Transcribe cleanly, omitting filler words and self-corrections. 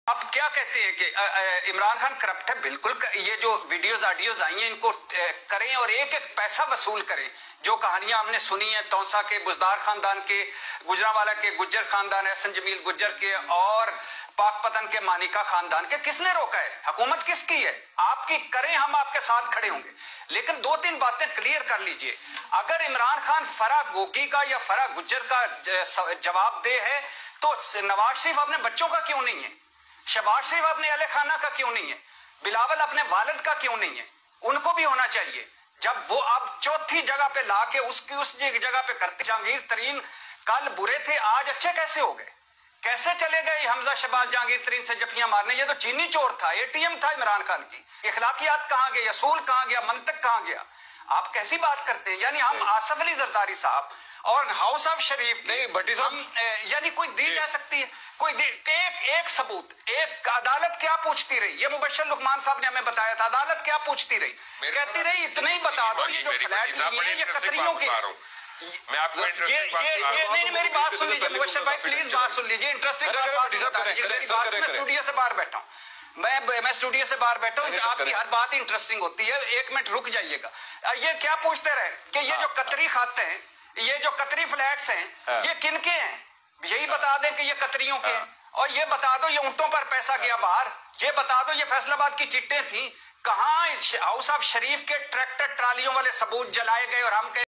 आप क्या कहते हैं कि इमरान खान करप्ट है? बिल्कुल। ये जो वीडियोस ऑडियोज आई हैं इनको करें और एक एक पैसा वसूल करें। जो कहानियां हमने सुनी है तौसा के, बुजदार खानदान के, गुजरांवाला के गुज्जर खानदान, एहसन जमील गुज्जर के और पाकपतन के मानिका खानदान के, किसने रोका है? हुकूमत किसकी है? आपकी करें, हम आपके साथ खड़े होंगे। लेकिन दो तीन बातें क्लियर कर लीजिए। अगर इमरान खान फरा गोगी का या फरा गुज्जर का जवाब दे है तो नवाज शरीफ अपने बच्चों का क्यों नहीं है? शहबाज शरीफ अपने अहले खाना का क्यों नहीं है? बिलावल अपने वालिद का क्यों नहीं है? उनको भी होना चाहिए। जब वो अब चौथी जगह पे लाके उसकी उस जगह पे करते। जहांगीर तरीन कल बुरे थे, आज अच्छे कैसे हो गए? कैसे चले गए हमजा शहबाज जहांगीर तरीन से जफियां मारने? ये तो चीनी चोर था, एटीएम था इमरान खान की। इखलाकियात कहां गए? असूल कहां गया? मंतक कहां गया? आप कैसी बात करते हैं? यानी हम आसफ अली जरदारी साहब और हाउस ऑफ शरीफ नहीं भट्टी साहब, यानी कोई दी जा सकती है? कोई एक सबूत, एक अदालत क्या पूछती रही? ये मुबशर लुकमान साहब ने हमें बताया था। अदालत क्या पूछती रही? कहती रही इतना ही बता दो ये जो फ्लैट लिए ये कतरियों के। मैं आपको नहीं, मेरी बात सुन लीजिए मुबशर भाई, प्लीज बात सुन लीजिए। इंटरेस्टिंग स्टूडियो से बाहर बैठा हूँ मैं स्टूडियो से बाहर बैठा हूँ। आपकी हर बात इंटरेस्टिंग होती है। एक मिनट रुक जाइएगा। ये क्या पूछते रहे कि ये जो कतरी खाते हैं, ये जो कतरी फ्लैट्स हैं, ये किन के हैं? यही बता दें कि ये कतरियों के हैं। और ये बता दो ये ऊंटों पर पैसा गया बाहर। ये बता दो ये फैसलाबाद की चिट्टें थी। कहाँ हाउस ऑफ शरीफ के ट्रैक्टर ट्रालियों वाले सबूत जलाए गए और हम